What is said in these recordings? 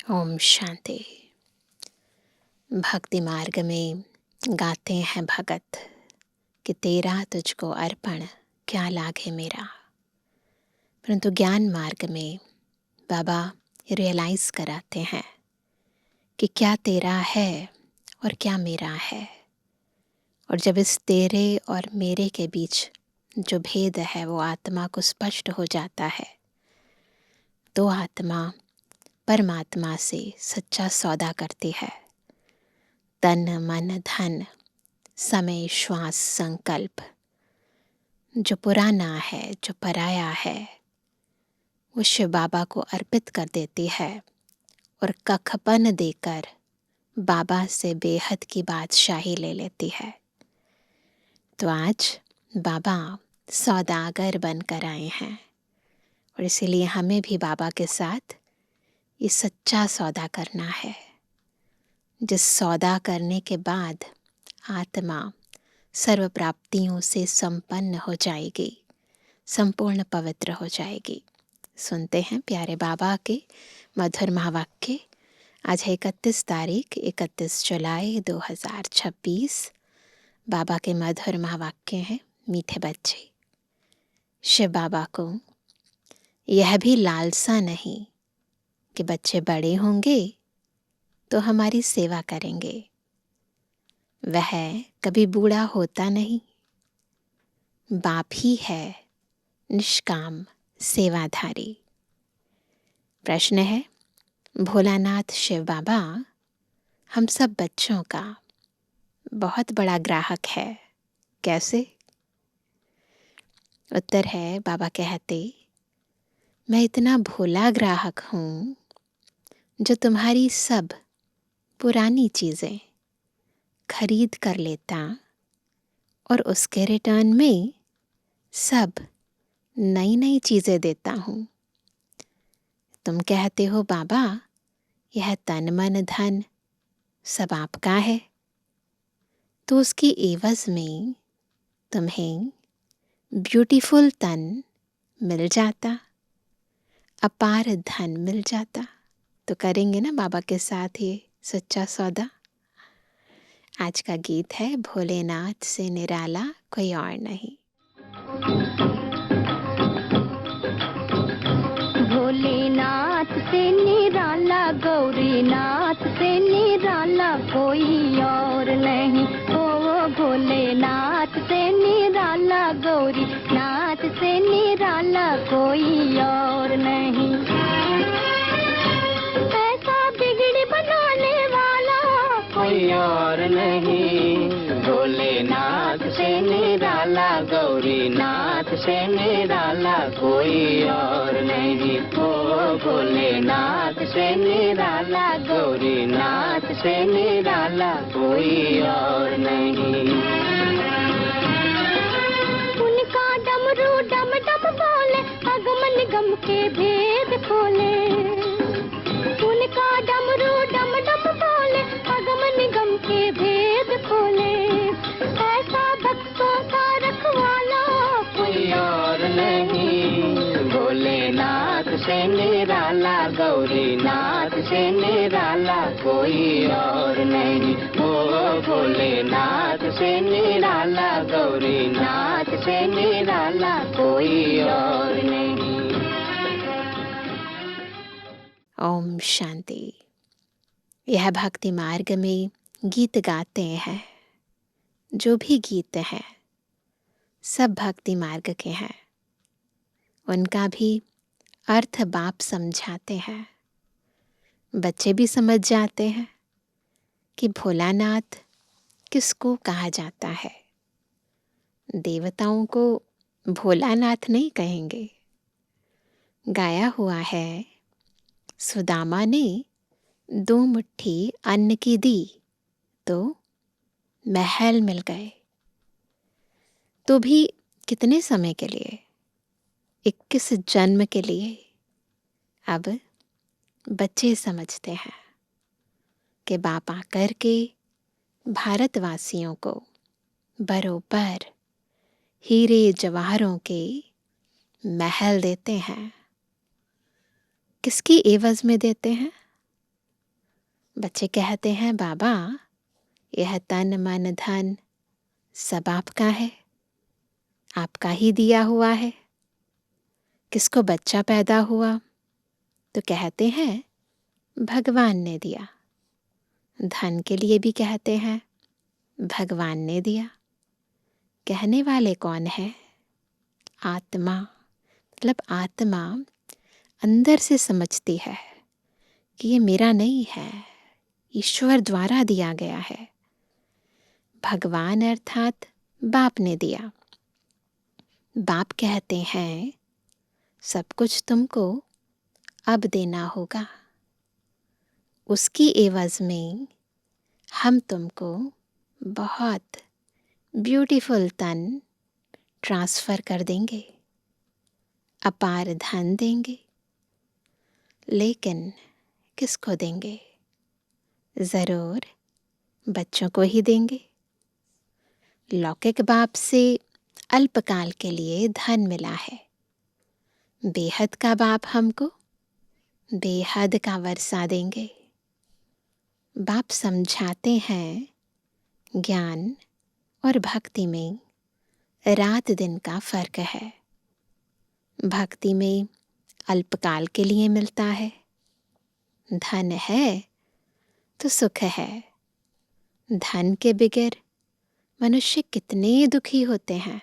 ओम शांति। भक्ति मार्ग में गाते हैं भगत कि तेरा तुझको अर्पण क्या लागे मेरा। परंतु ज्ञान मार्ग में बाबा रियलाइज कराते हैं कि क्या तेरा है और क्या मेरा है। और जब इस तेरे और मेरे के बीच जो भेद है वो आत्मा को स्पष्ट हो जाता है, तो आत्मा परमात्मा से सच्चा सौदा करती है। तन मन धन समय श्वास संकल्प जो पुराना है, जो पराया है, वो शिव बाबा को अर्पित कर देती है और कखपन देकर बाबा से बेहद की बादशाही ले लेती है। तो आज बाबा सौदागर बनकर आए हैं और इसीलिए हमें भी बाबा के साथ ये सच्चा सौदा करना है, जिस सौदा करने के बाद आत्मा सर्व प्राप्तियों से संपन्न हो जाएगी, संपूर्ण पवित्र हो जाएगी। सुनते हैं प्यारे बाबा के मधुर महावाक्य। आज है 31 जुलाई 2026। बाबा के मधुर महावाक्य हैं मीठे बच्चे। शिव बाबा को यह भी लालसा नहीं कि बच्चे बड़े होंगे तो हमारी सेवा करेंगे। वह कभी बूढ़ा होता नहीं, बाप ही है निष्काम सेवाधारी। प्रश्न है, भोलानाथ शिव बाबा हम सब बच्चों का बहुत बड़ा ग्राहक है, कैसे? उत्तर है, बाबा कहते, मैं इतना भोला ग्राहक हूँ जो तुम्हारी सब पुरानी चीज़ें खरीद कर लेता और उसके रिटर्न में सब नई नई चीज़ें देता हूँ। तुम कहते हो बाबा यह तन मन धन सब आपका है, तो उसकी एवज में तुम्हें ब्यूटीफुल तन मिल जाता, अपार धन मिल जाता, तो करेंगे ना बाबा के साथ ये सच्चा सौदा। आज का गीत है भोलेनाथ से निराला कोई और नहीं। भोलेनाथ से निराला, गौरीनाथ से निराला कोई और नहीं। ओ भोलेनाथ से निराला, गौरीनाथ से निराला कोई और नहीं। ऐसा बिगड़ी बनाने वाला कोई और नहीं। भोलेनाथ से निराला, गौरीनाथ से निराला कोई और नहीं। ओ भोलेनाथ से निराला, गौरीनाथ से निराला कोई और नहीं। उनका डमरू डम डम बोले, अगमन गम के भेद खोले। उनका डमरू डम डम बोले, अगमन गम के भेद खोले। ऐसा भक्तों का रखवाला कोई और नहीं। भोलेनाथ से निराला, गौरीनाथ से निराला कोई और नहीं। ओ भोलेनाथ से निराला, गौरीनाथ से निराला कोई और नहीं। ओम शांति। यह भक्ति मार्ग में गीत गाते हैं, जो भी गीत हैं सब भक्ति मार्ग के हैं। उनका भी अर्थ बाप समझाते हैं, बच्चे भी समझ जाते हैं कि भोलानाथ किसको कहा जाता है। देवताओं को भोलानाथ नहीं कहेंगे। गाया हुआ है, सुदामा ने 2 मुट्ठी अन्न की दी तो महल मिल गए। तो भी कितने समय के लिए? 21 जन्म के लिए। अब बच्चे समझते हैं कि बाप आकर के भारतवासियों को बरोबर हीरे जवाहरों के महल देते हैं। किसकी एवज में देते हैं? बच्चे कहते हैं, बाबा यह तन मन धन सब आपका है, आपका ही दिया हुआ है। किसको बच्चा पैदा हुआ तो कहते हैं भगवान ने दिया। धन के लिए भी कहते हैं भगवान ने दिया। कहने वाले कौन है? आत्मा। मतलब आत्मा अंदर से समझती है कि ये मेरा नहीं है, ईश्वर द्वारा दिया गया है। भगवान अर्थात बाप ने दिया। बाप कहते हैं सब कुछ तुमको अब देना होगा। उसकी एवज में हम तुमको बहुत ब्यूटीफुल तन ट्रांसफ़र कर देंगे, अपार धन देंगे। लेकिन किसको देंगे? ज़रूर बच्चों को ही देंगे। लौकिक बाप से अल्पकाल के लिए धन मिला है। बेहद का बाप हमको बेहद का वर्षा देंगे। बाप समझाते हैं ज्ञान और भक्ति में रात दिन का फ़र्क है। भक्ति में अल्पकाल के लिए मिलता है। धन है तो सुख है। धन के बगैर मनुष्य कितने दुखी होते हैं।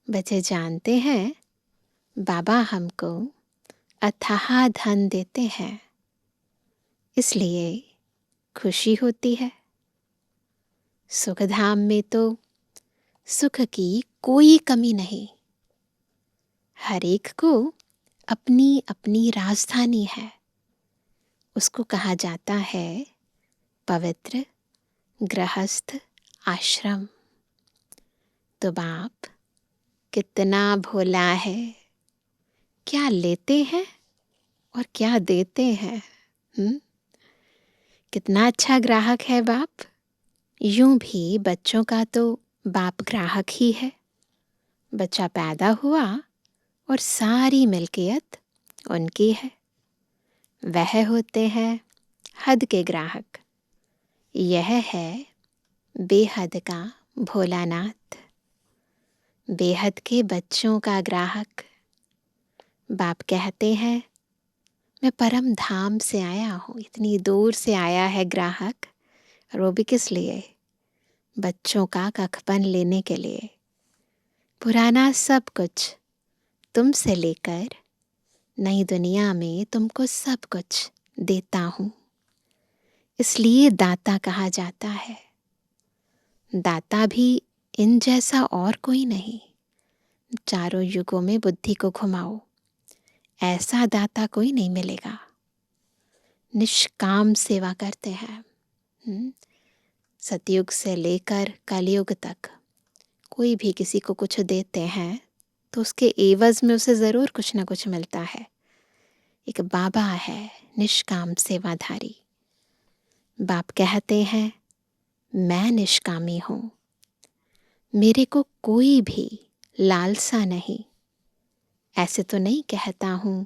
बच्चे जानते हैं बाबा हमको अथाह धन देते हैं, इसलिए खुशी होती है। सुखधाम में तो सुख की कोई कमी नहीं। हर एक को अपनी अपनी राजधानी है। उसको कहा जाता है पवित्र गृहस्थ आश्रम। तो बाप कितना भोला है, क्या लेते हैं और क्या देते हैं। कितना अच्छा ग्राहक है बाप। यूं भी बच्चों का तो बाप ग्राहक ही है। बच्चा पैदा हुआ और सारी मिल्कियत उनकी है। वह होते हैं हद के ग्राहक। यह है बेहद का भोलानाथ, बेहद के बच्चों का ग्राहक। बाप कहते हैं मैं परम धाम से आया हूँ। इतनी दूर से आया है ग्राहक, और वो भी किस लिए? बच्चों का कखपन लेने के लिए। पुराना सब कुछ तुमसे लेकर नई दुनिया में तुमको सब कुछ देता हूँ। इसलिए दाता कहा जाता है। दाता भी इन जैसा और कोई नहीं। चारों युगों में बुद्धि को घुमाओ, ऐसा दाता कोई नहीं मिलेगा। निष्काम सेवा करते हैं। सतयुग से लेकर कलयुग तक कोई भी किसी को कुछ देते हैं तो उसके एवज में उसे ज़रूर कुछ ना कुछ मिलता है। एक बाबा है निष्काम सेवाधारी। बाप कहते हैं मैं निष्कामी हूँ, मेरे को कोई भी लालसा नहीं। ऐसे तो नहीं कहता हूँ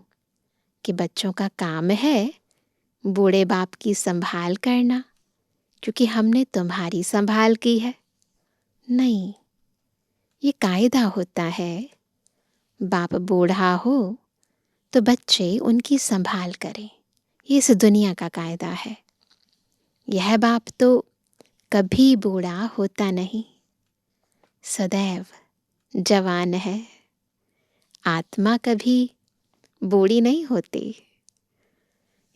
कि बच्चों का काम है बूढ़े बाप की संभाल करना, क्योंकि हमने तुम्हारी संभाल की है। नहीं, ये कायदा होता है बाप बूढ़ा हो तो बच्चे उनकी संभाल करें। ये इस दुनिया का कायदा है। यह बाप तो कभी बूढ़ा होता नहीं, सदैव जवान है। आत्मा कभी बूढ़ी नहीं होती।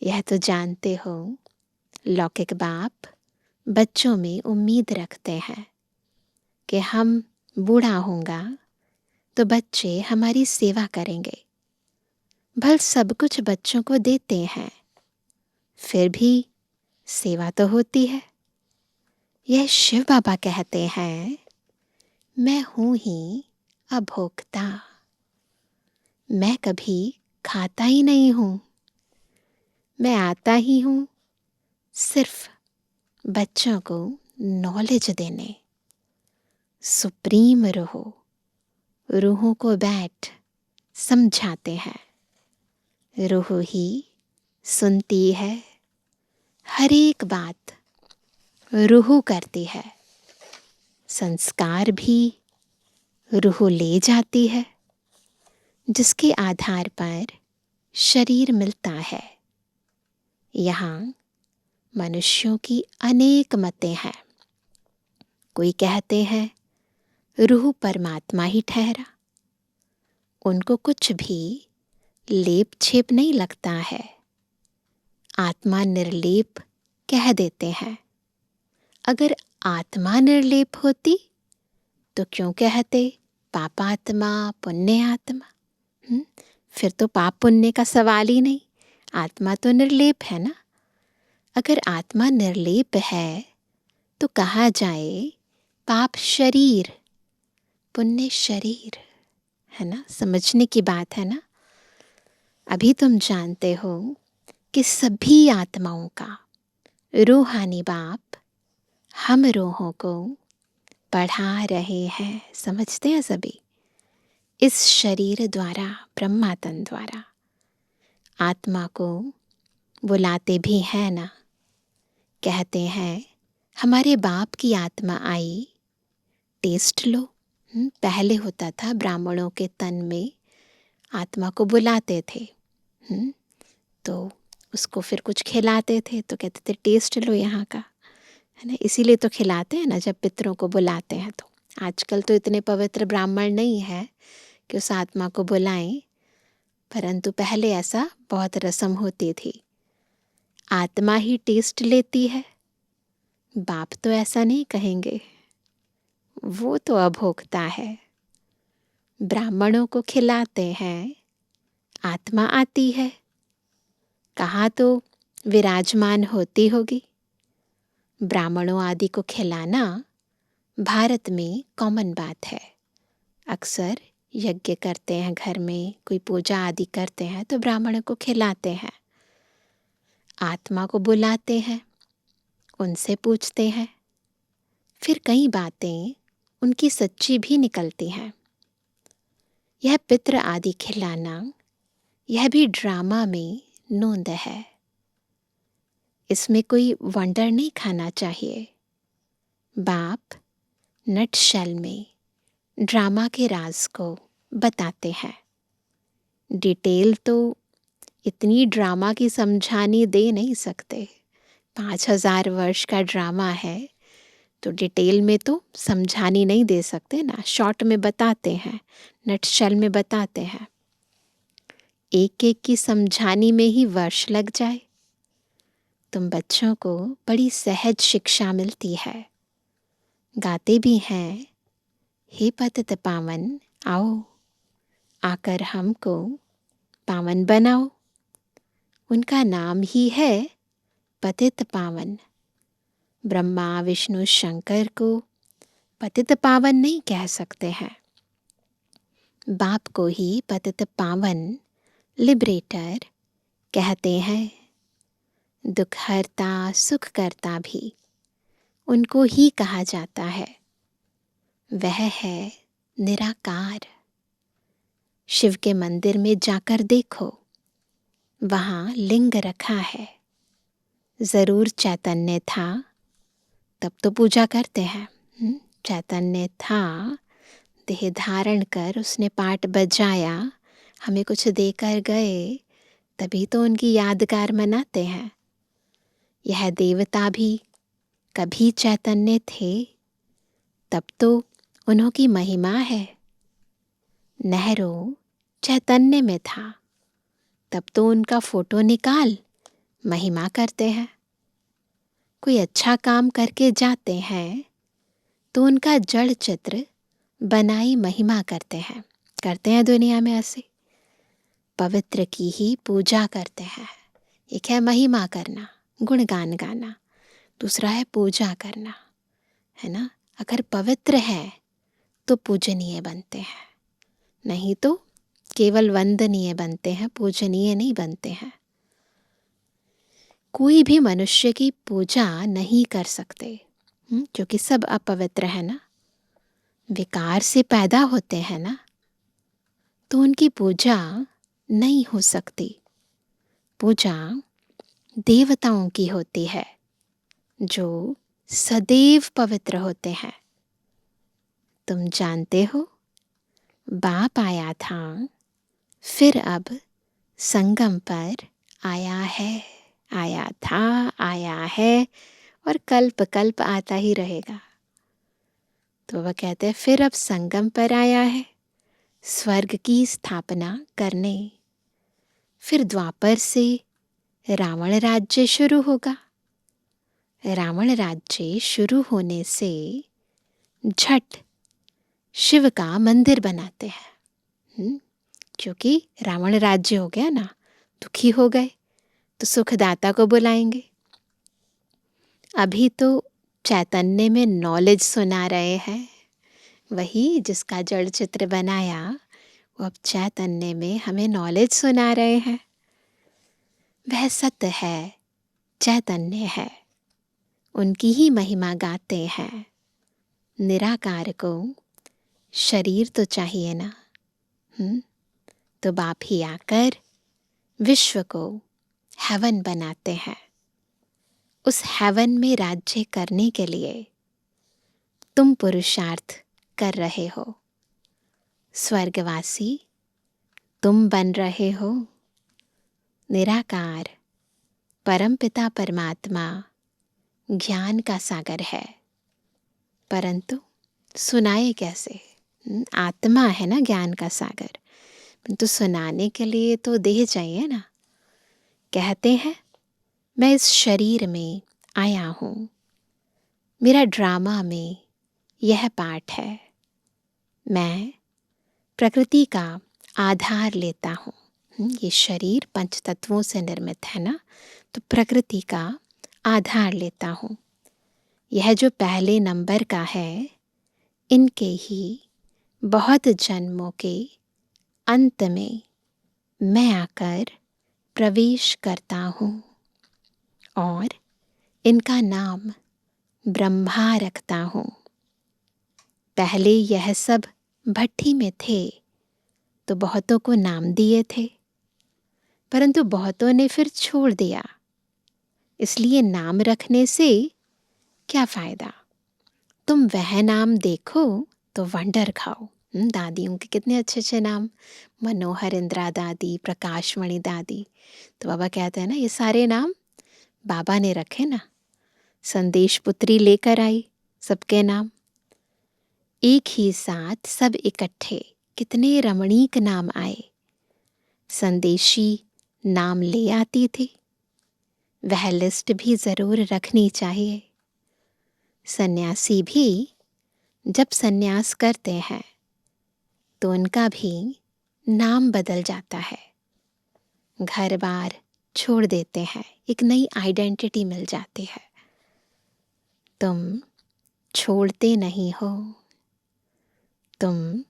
यह तो जानते हो लौकिक बाप बच्चों में उम्मीद रखते हैं कि हम बूढ़ा होगा तो बच्चे हमारी सेवा करेंगे। भल सब कुछ बच्चों को देते हैं, फिर भी सेवा तो होती है। यह शिव बाबा कहते हैं मैं हूँ ही अभोक्ता। मैं कभी खाता ही नहीं हूँ। मैं आता ही हूँ सिर्फ बच्चों को नॉलेज देने। सुप्रीम रूहों को बैठ समझाते हैं। रूह ही सुनती है, हर एक बात रूह करती है, संस्कार भी रूह ले जाती है, जिसके आधार पर शरीर मिलता है। यहाँ मनुष्यों की अनेक मतें हैं। कोई कहते हैं रूह परमात्मा ही ठहरा, उनको कुछ भी लेप छेप नहीं लगता है, आत्मा निर्लेप कह देते हैं। अगर आत्मा निर्लेप होती तो क्यों कहते पापात्मा पुण्य आत्मा? फिर तो पाप पुण्य का सवाल ही नहीं, आत्मा तो निर्लेप है ना। अगर आत्मा निर्लेप है तो कहा जाए पाप शरीर पुण्य शरीर, है ना। समझने की बात है ना। अभी तुम जानते हो कि सभी आत्माओं का रूहानी बाप हम रूहों को पढ़ा रहे हैं, समझते हैं सभी, इस शरीर द्वारा, ब्रह्मातन द्वारा। आत्मा को बुलाते भी हैं ना, कहते हैं हमारे बाप की आत्मा आई, टेस्ट लो। पहले होता था ब्राह्मणों के तन में आत्मा को बुलाते थे, तो उसको फिर कुछ खिलाते थे, तो कहते थे टेस्ट लो यहाँ का, है ना। इसीलिए तो खिलाते हैं ना जब पितरों को बुलाते हैं। तो आजकल तो इतने पवित्र ब्राह्मण नहीं है कि उस आत्मा को बुलाएं, परंतु पहले ऐसा बहुत रस्म होती थी। आत्मा ही टेस्ट लेती है, बाप तो ऐसा नहीं कहेंगे, वो तो अभोक्ता है। ब्राह्मणों को खिलाते हैं, आत्मा आती है, कहाँ तो विराजमान होती होगी। ब्राह्मणों आदि को खिलाना भारत में कॉमन बात है। अक्सर यज्ञ करते हैं घर में, कोई पूजा आदि करते हैं तो ब्राह्मणों को खिलाते हैं, आत्मा को बुलाते हैं, उनसे पूछते हैं, फिर कई बातें उनकी सच्ची भी निकलती हैं। यह पितृ आदि खिलाना, यह भी ड्रामा में नोंद है। इसमें कोई वंडर नहीं खाना चाहिए। बाप नटशेल में ड्रामा के राज को बताते हैं। डिटेल तो इतनी ड्रामा की समझानी दे नहीं सकते। 5000 वर्ष का ड्रामा है तो डिटेल में तो समझानी नहीं दे सकते ना, शॉर्ट में बताते हैं, नटशेल में बताते हैं। एक एक की समझानी में ही वर्ष लग जाए। तुम बच्चों को बड़ी सहज शिक्षा मिलती है। गाते भी हैं, हे पतित पावन आओ, आकर हमको पावन बनाओ। उनका नाम ही है पतित पावन। ब्रह्मा विष्णु शंकर को पतित पावन नहीं कह सकते हैं, बाप को ही पतित पावन लिबरेटर कहते हैं। दुख हरता सुख करता भी उनको ही कहा जाता है। वह है निराकार। शिव के मंदिर में जाकर देखो, वहाँ लिंग रखा है। जरूर चैतन्य था तब तो पूजा करते हैं। चैतन्य था, देह धारण कर उसने पाठ बजाया, हमें कुछ देकर गए, तभी तो उनकी यादगार मनाते हैं। यह देवता भी कभी चैतन्य थे तब तो उन्हों की महिमा है। नेहरू चैतन्य में था तब तो उनका फोटो निकाल महिमा करते हैं। कोई अच्छा काम करके जाते हैं तो उनका जड़ चित्र बनाई महिमा करते हैं दुनिया में ऐसे। पवित्र की ही पूजा करते हैं। एक है महिमा करना, गुणगान गाना, दूसरा है पूजा करना, है ना। अगर पवित्र है तो पूजनीय बनते हैं, नहीं तो केवल वंदनीय बनते हैं, पूजनीय नहीं बनते हैं। कोई भी मनुष्य की पूजा नहीं कर सकते क्योंकि सब अपवित्र है ना, विकार से पैदा होते हैं ना, तो उनकी पूजा नहीं हो सकती। पूजा देवताओं की होती है, जो सदैव पवित्र होते हैं। तुम जानते हो, बाप आया था, फिर अब संगम पर आया है, आया था, आया है और कल्प कल्प आता ही रहेगा। तो वह कहते हैं फिर अब संगम पर आया है स्वर्ग की स्थापना करने। फिर द्वापर से रावण राज्य शुरू होगा। रावण राज्य शुरू होने से झट शिव का मंदिर बनाते हैं। क्योंकि रावण राज्य हो गया ना, दुखी हो गए तो सुखदाता को बुलाएंगे। अभी तो चैतन्य में नॉलेज सुना रहे हैं, वही जिसका जड़ चित्र बनाया वो अब चैतन्य में हमें नॉलेज सुना रहे हैं। वह सत्य है, चैतन्य है, उनकी ही महिमा गाते हैं। निराकार को शरीर तो चाहिए ना, तो बाप ही आकर विश्व को हेवन बनाते हैं। उस हेवन में राज्य करने के लिए तुम पुरुषार्थ कर रहे हो। स्वर्गवासी तुम बन रहे हो। निराकार परमपिता परमात्मा ज्ञान का सागर है, परंतु सुनाए कैसे? आत्मा है ना ज्ञान का सागर, परंतु सुनाने के लिए तो देह चाहिए ना। कहते हैं मैं इस शरीर में आया हूँ, मेरा ड्रामा में यह पार्ट है। मैं प्रकृति का आधार लेता हूँ। ये शरीर पंच तत्वों से निर्मित है ना, तो प्रकृति का आधार लेता हूँ। यह जो पहले नंबर का है, इनके ही बहुत जन्मों के अंत में मैं आकर प्रवेश करता हूँ और इनका नाम ब्रह्मा रखता हूँ। पहले यह सब भट्ठी में थे तो बहुतों को नाम दिए थे, परंतु बहुतों ने फिर छोड़ दिया। इसलिए नाम रखने से क्या फायदा? तुम वह नाम देखो तो वंडर खाओ। दादियों के कितने अच्छे अच्छे नाम, मनोहर इंदिरा दादी, प्रकाशमणि दादी। तो बाबा कहते हैं ना, ये सारे नाम बाबा ने रखे ना। संदेश पुत्री लेकर आई सबके नाम, एक ही साथ सब इकट्ठे, कितने रमणीक नाम आए। संदेशी नाम ले आती थी, वह लिस्ट भी जरूर रखनी चाहिए। सन्यासी भी जब सन्यास करते हैं तो उनका भी नाम बदल जाता है। घर बार छोड़ देते हैं, एक नई आइडेंटिटी मिल जाती है। तुम छोड़ते नहीं हो, तुम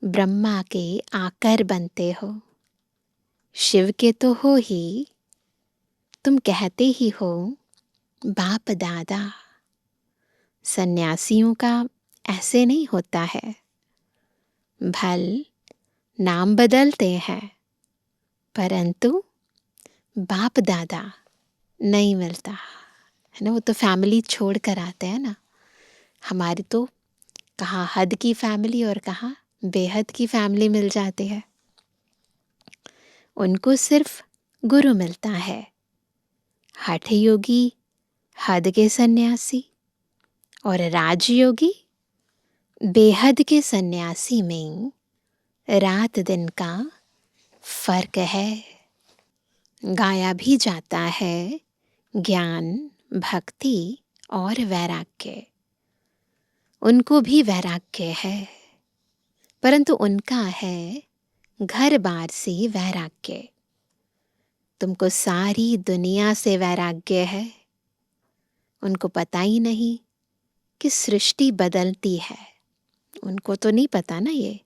ब्रह्मा के आकर बनते हो। शिव के तो हो ही, तुम कहते ही हो बाप दादा। सन्यासियों का ऐसे नहीं होता है। भल नाम बदलते हैं, परंतु बाप दादा नहीं मिलता है ना। वो तो फैमिली छोड़ कर आते हैं ना। हमारी तो कहाँ हद की फैमिली और कहाँ बेहद की फैमिली मिल जाती है। उनको सिर्फ गुरु मिलता है। हठ योगी हद के सन्यासी और राजयोगी बेहद के सन्यासी में रात दिन का फर्क है। गाया भी जाता है ज्ञान, भक्ति और वैराग्य। उनको भी वैराग्य है, परंतु उनका है घर बार से वैराग्य। तुमको सारी दुनिया से वैराग्य है। उनको पता ही नहीं कि सृष्टि बदलती है। उनको तो नहीं पता ना। ये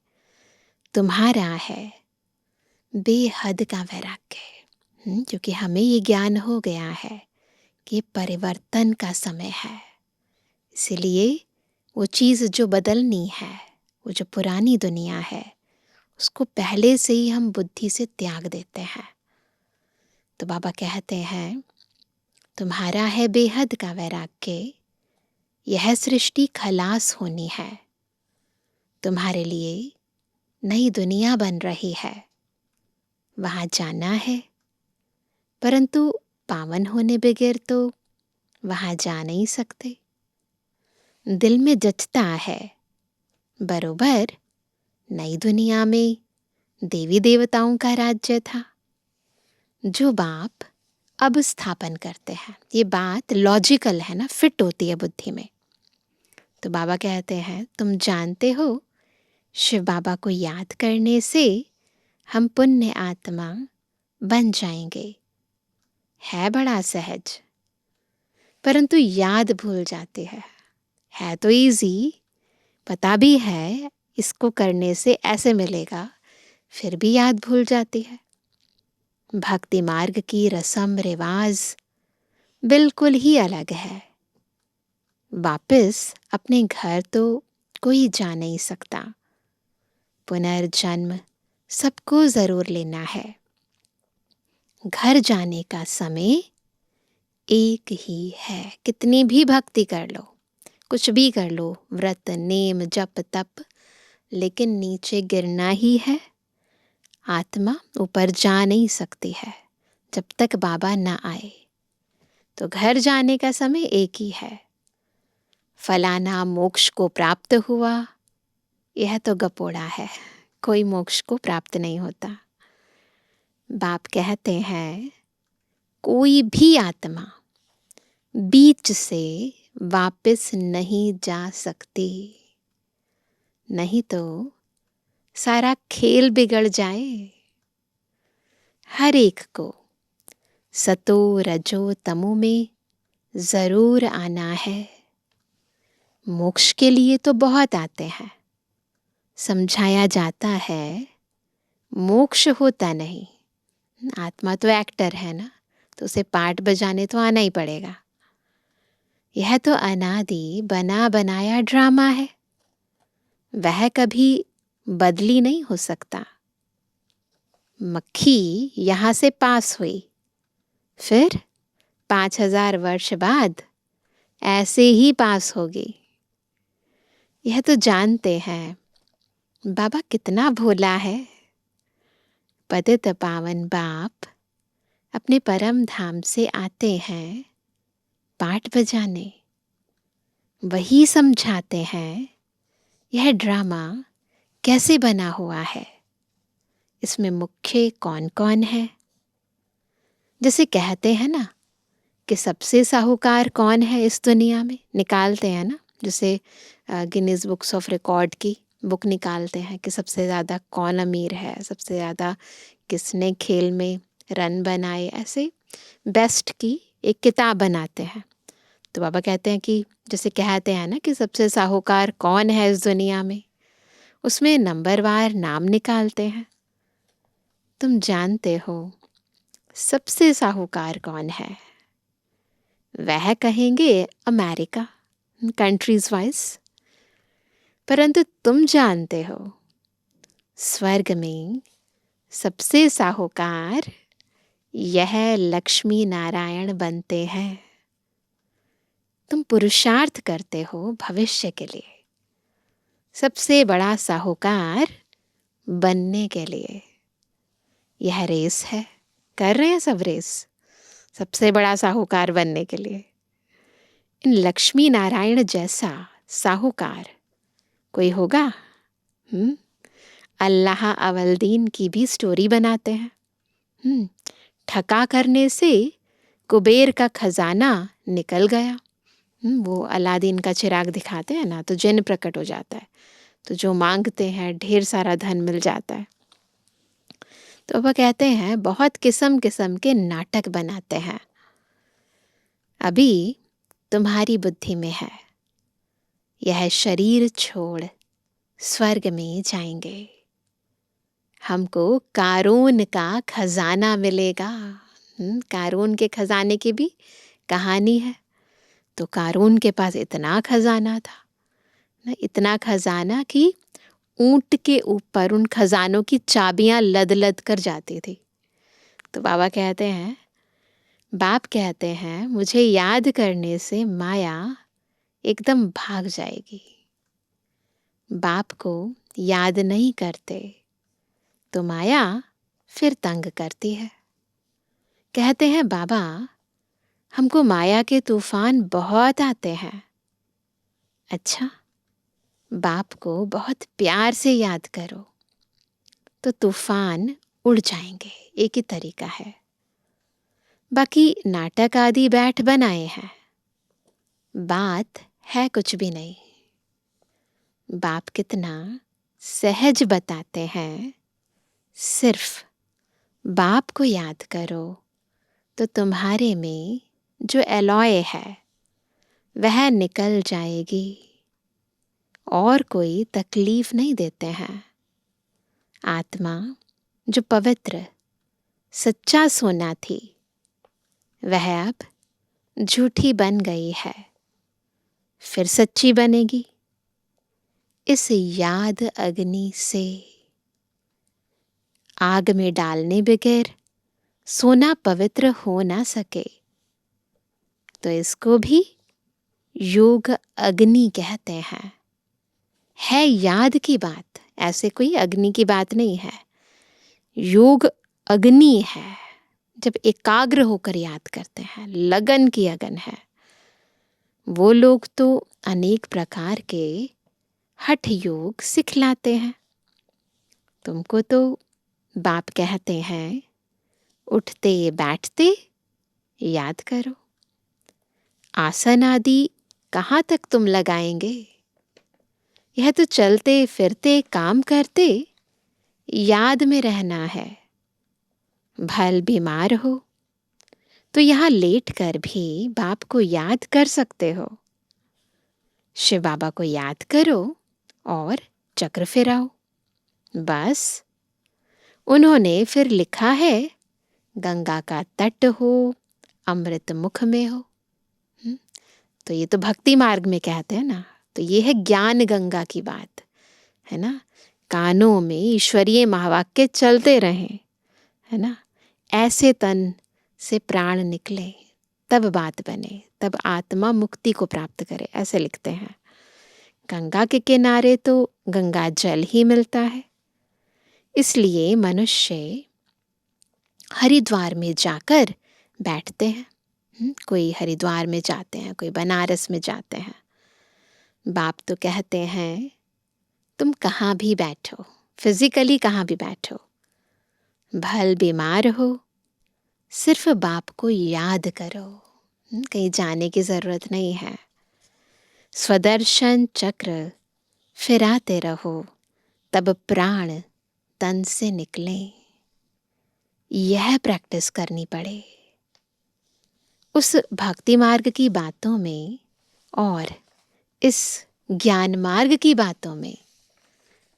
तुम्हारा है बेहद का वैराग्य, क्योंकि हमें ये ज्ञान हो गया है कि परिवर्तन का समय है। इसलिए वो चीज़ जो बदलनी है, वो जो पुरानी दुनिया है, उसको पहले से ही हम बुद्धि से त्याग देते हैं। तो बाबा कहते हैं तुम्हारा है बेहद का वैराग्य, यह सृष्टि खलास होनी है। तुम्हारे लिए नई दुनिया बन रही है, वहाँ जाना है, परंतु पावन होने बगैर तो वहाँ जा नहीं सकते। दिल में जचता है बरोबर नई दुनिया में देवी देवताओं का राज्य था, जो बाप अब स्थापन करते हैं। ये बात लॉजिकल है ना, फिट होती है बुद्धि में। तो बाबा कहते हैं, तुम जानते हो शिव बाबा को याद करने से हम पुण्य आत्मा बन जाएंगे। है बड़ा सहज, परंतु याद भूल जाती है तो इजी, पता भी है इसको करने से ऐसे मिलेगा, फिर भी याद भूल जाती है। भक्ति मार्ग की रस्म रिवाज बिल्कुल ही अलग है। वापस अपने घर तो कोई जा नहीं सकता, पुनर्जन्म सबको जरूर लेना है। घर जाने का समय एक ही है। कितनी भी भक्ति कर लो, कुछ भी कर लो, व्रत नेम जप तप, लेकिन नीचे गिरना ही है। आत्मा ऊपर जा नहीं सकती है जब तक बाबा ना आए। तो घर जाने का समय एक ही है। फलाना मोक्ष को प्राप्त हुआ, यह तो गपोड़ा है, कोई मोक्ष को प्राप्त नहीं होता। बाप कहते हैं, कोई भी आत्मा बीच से वापस नहीं जा सकती, नहीं तो सारा खेल बिगड़ जाए। हर एक को सतो रजो तमो में जरूर आना है। मोक्ष के लिए तो बहुत आते हैं, समझाया जाता है मोक्ष होता नहीं। आत्मा तो एक्टर है ना, तो उसे पार्ट बजाने तो आना ही पड़ेगा। यह तो अनादि बना बनाया ड्रामा है, वह कभी बदली नहीं हो सकता। मक्खी यहाँ से पास हुई, फिर 5000 वर्ष बाद ऐसे ही पास होगी। यह तो जानते हैं बाबा कितना भोला है। पतित पावन बाप अपने परम धाम से आते हैं पाठ बजाने, वही समझाते हैं यह ड्रामा कैसे बना हुआ है, इसमें मुख्य कौन कौन है। जैसे कहते हैं ना कि सबसे साहूकार कौन है इस दुनिया में, निकालते हैं ना, जैसे गिनीज बुक्स ऑफ रिकॉर्ड की बुक निकालते हैं कि सबसे ज़्यादा कौन अमीर है, सबसे ज़्यादा किसने खेल में रन बनाए, ऐसे बेस्ट की एक किताब बनाते हैं। तो बाबा कहते हैं कि जैसे कहते हैं ना कि सबसे साहूकार कौन है इस दुनिया में, उसमें नंबरवार नाम निकालते हैं। तुम जानते हो सबसे साहूकार कौन है? वह कहेंगे अमेरिका, कंट्रीज वाइज, परंतु तुम जानते हो स्वर्ग में सबसे साहूकार यह लक्ष्मी नारायण बनते हैं। तुम पुरुषार्थ करते हो भविष्य के लिए, सबसे बड़ा साहूकार बनने के लिए। यह रेस है, कर रहे हैं सब रेस सबसे बड़ा साहूकार बनने के लिए। इन लक्ष्मी नारायण जैसा साहूकार कोई होगा? अल्लाह अवलदीन की भी स्टोरी बनाते हैं। ठगा करने से कुबेर का खजाना निकल गया। वो अलादीन का चिराग दिखाते हैं ना, तो जिन्न प्रकट हो जाता है, तो जो मांगते हैं ढेर सारा धन मिल जाता है। तो वह कहते हैं बहुत किस्म किस्म के नाटक बनाते हैं। अभी तुम्हारी बुद्धि में है यह शरीर छोड़ स्वर्ग में जाएंगे, हमको कारून का खजाना मिलेगा। कारून के खजाने की भी कहानी है। तो कारून के पास इतना खजाना था ना, इतना खजाना कि ऊंट के ऊपर उन खजानों की चाबियां लद लद कर जाती थी। तो बाबा कहते हैं बाप कहते हैं मुझे याद करने से माया एकदम भाग जाएगी। बाप को याद नहीं करते तो माया फिर तंग करती है। कहते हैं बाबा हमको माया के तूफान बहुत आते हैं। अच्छा, बाप को बहुत प्यार से याद करो तो तूफान उड़ जाएंगे। एक ही तरीका है। बाकी नाटक आदि बैठ बनाए हैं, बात है कुछ भी नहीं। बाप कितना सहज बताते हैं। सिर्फ बाप को याद करो तो तुम्हारे में जो एलॉय है वह निकल जाएगी और कोई तकलीफ नहीं देते हैं। आत्मा जो पवित्र सच्चा सोना थी वह अब झूठी बन गई है, फिर सच्ची बनेगी। इस याद अग्नि से आग में डालने बगैर सोना पवित्र हो ना सके, तो इसको भी योग अग्नि कहते हैं। है याद की बात, ऐसे कोई अग्नि की बात नहीं है। योग अग्नि है। जब एकाग्र होकर याद करते हैं, लगन की अगन है। वो लोग तो अनेक प्रकार के हठ योग सिखलाते हैं। तुमको तो बाप कहते हैं उठते बैठते याद करो। आसन आदि कहाँ तक तुम लगाएंगे? यह तो चलते फिरते काम करते याद में रहना है। भल बीमार हो तो यहाँ लेट कर भी बाप को याद कर सकते हो। शिव बाबा को याद करो और चक्र फिराओ। बस उन्होंने फिर लिखा है गंगा का तट हो, अमृत मुख में हो। तो ये तो भक्ति मार्ग में कहते हैं ना। तो ये है ज्ञान गंगा की बात, है ना। कानों में ईश्वरीय महावाक्य चलते रहें, है ना। ऐसे तन से प्राण निकले तब बात बने, तब आत्मा मुक्ति को प्राप्त करे, ऐसे लिखते हैं। गंगा के किनारे तो गंगा जल ही मिलता है। इसलिए मनुष्य हरिद्वार में जाकर बैठते हैं। कोई हरिद्वार में जाते हैं, कोई बनारस में जाते हैं। बाप तो कहते हैं तुम कहाँ भी बैठो, फिजिकली कहाँ भी बैठो, भल बीमार हो, सिर्फ बाप को याद करो। कहीं जाने की जरूरत नहीं है। स्वदर्शन चक्र फिराते रहो तब प्राण तन से निकले। यह प्रैक्टिस करनी पड़े। उस भक्ति मार्ग की बातों में और इस ज्ञान मार्ग की बातों में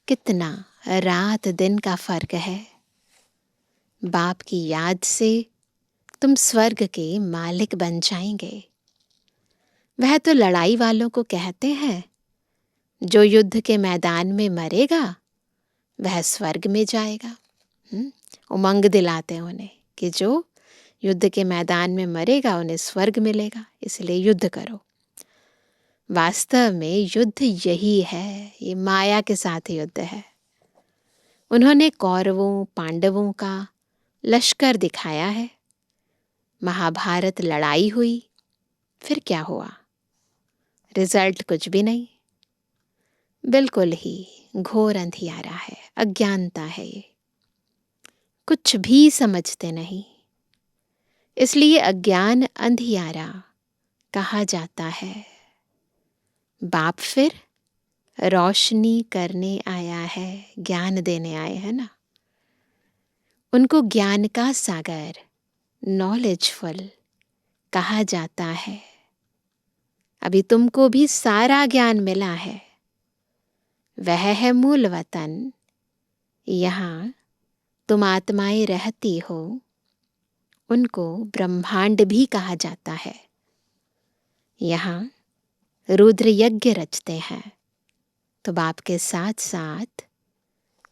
कितना रात दिन का फर्क है। बाप की याद से तुम स्वर्ग के मालिक बन जाएंगे। वह तो लड़ाई वालों को कहते हैं जो युद्ध के मैदान में मरेगा वह स्वर्ग में जाएगा। उमंग दिलाते हैं उन्हें कि जो युद्ध के मैदान में मरेगा उन्हें स्वर्ग मिलेगा, इसलिए युद्ध करो। वास्तव में युद्ध यही है, ये माया के साथ युद्ध है। उन्होंने कौरवों पांडवों का लश्कर दिखाया है। महाभारत लड़ाई हुई, फिर क्या हुआ? रिजल्ट कुछ भी नहीं। बिल्कुल ही घोर अंधियारा है, अज्ञानता है। ये कुछ भी समझते नहीं, इसलिए अज्ञान अंधियारा कहा जाता है। बाप फिर रोशनी करने आया है, ज्ञान देने आए हैं ना। उनको ज्ञान का सागर, नॉलेजफुल कहा जाता है। अभी तुमको भी सारा ज्ञान मिला है, वह है मूल वतन। यहाँ तुम आत्माएं रहती हो, उनको ब्रह्मांड भी कहा जाता है। यहाँ रुद्र यज्ञ रचते हैं, तो बाप के साथ साथ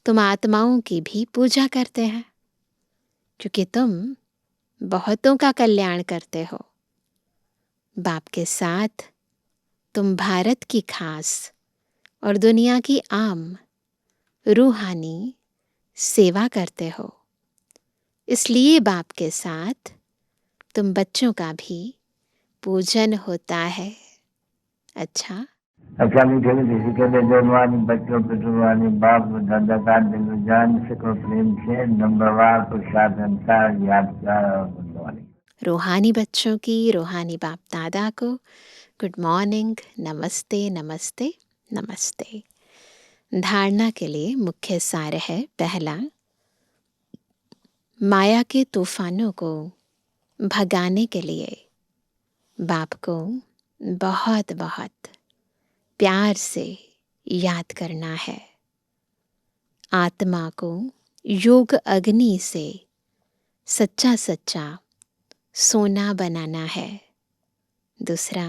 तुम आत्माओं की भी पूजा करते हैं, क्योंकि तुम बहुतों का कल्याण करते हो। बाप के साथ तुम भारत की खास और दुनिया की आम रूहानी सेवा करते हो। इसलिए बाप के साथ तुम बच्चों का भी पूजन होता है। अच्छा, मीठे मीठे सिकंदर जवानी बच्चों पे जुबानी बाप दादा का दिल जान सको प्रेम से नंबरवार प्रसाद अंसार यादगार और बुलवानी। रूहानी बच्चों की रूहानी बाप दादा को गुड मॉर्निंग, नमस्ते नमस्ते नमस्ते। धारणा के लिए मुख्य सार है, पहला, माया के तूफानों को भगाने के लिए बाप को बहुत बहुत प्यार से याद करना है। आत्मा को योग अग्नि से सच्चा सच्चा सोना बनाना है। दूसरा,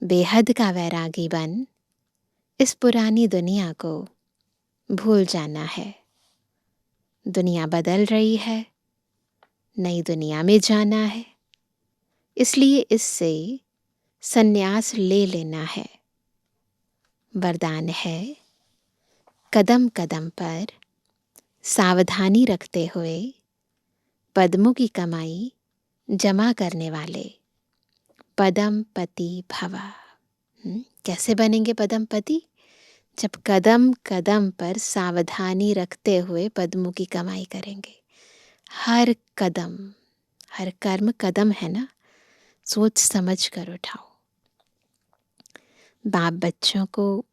बेहद का वैरागी बन इस पुरानी दुनिया को भूल जाना है। दुनिया बदल रही है, नई दुनिया में जाना है, इसलिए इससे संन्यास ले लेना है। वरदान है, कदम कदम पर सावधानी रखते हुए पद्मों की कमाई जमा करने वाले पदम पति भवा। कैसे बनेंगे पदम पति? जब कदम कदम पर सावधानी रखते हुए पद्मों की कमाई करेंगे। हर कदम, हर कर्म कदम है ना, सोच समझ कर उठाओ। बाप बच्चों को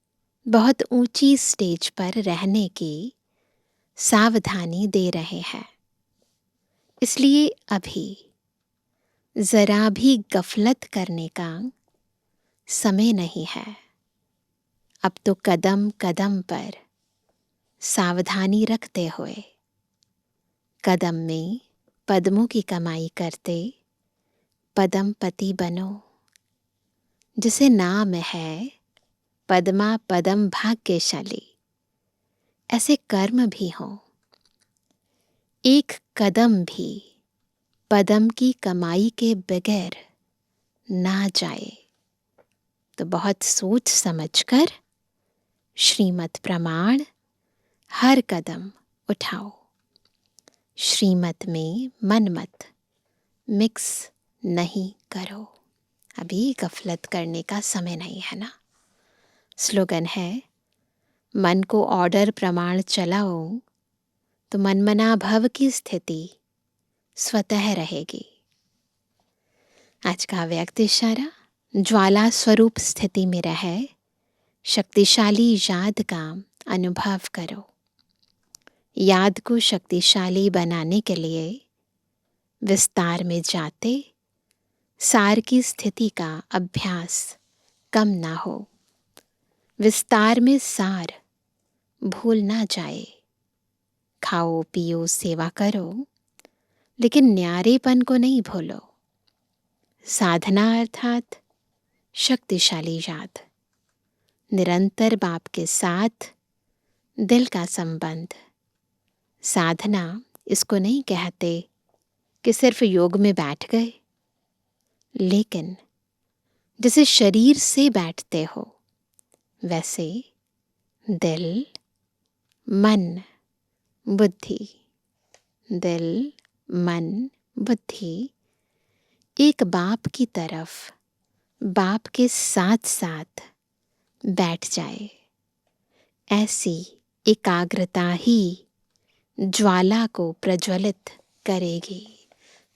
बहुत ऊंची स्टेज पर रहने की सावधानी दे रहे हैं। इसलिए अभी जरा भी गफलत करने का समय नहीं है। अब तो कदम कदम पर सावधानी रखते हुए कदम में पद्मों की कमाई करते पदमपति बनो। जिसे नाम है पद्मा पदम भाग्यशाली, ऐसे कर्म भी हों। एक कदम भी पदम की कमाई के बगैर ना जाए तो बहुत सोच समझकर श्रीमत प्रमाण हर कदम उठाओ। श्रीमत में मन मत मिक्स नहीं करो। अभी गफलत करने का समय नहीं है ना। स्लोगन है, मन को ऑर्डर प्रमाण चलाओ तो मनमना भव की स्थिति स्वतः रहेगी। आज का व्यक्त इशारा, ज्वाला स्वरूप स्थिति में रहे शक्तिशाली याद का अनुभव करो। याद को शक्तिशाली बनाने के लिए विस्तार में जाते सार की स्थिति का अभ्यास कम ना हो। विस्तार में सार भूल ना जाए। खाओ पियो सेवा करो, लेकिन न्यारेपन को नहीं भूलो। साधना अर्थात शक्तिशाली याद, निरंतर बाप के साथ दिल का संबंध। साधना इसको नहीं कहते कि सिर्फ योग में बैठ गए, लेकिन जैसे शरीर से बैठते हो वैसे दिल, मन, बुद्धि, दिल, मन, बुद्धि एक बाप की तरफ, बाप के साथ साथ बैठ जाए। ऐसी एकाग्रता ही ज्वाला को प्रज्वलित करेगी।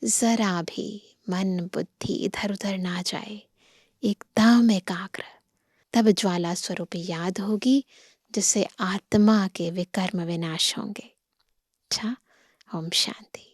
जरा भी मन बुद्धि इधर उधर ना जाए, एकदम एकाग्र, तब ज्वाला स्वरूप याद होगी, जिससे आत्मा के विकर्म विनाश होंगे। अच्छा, ओम शांति।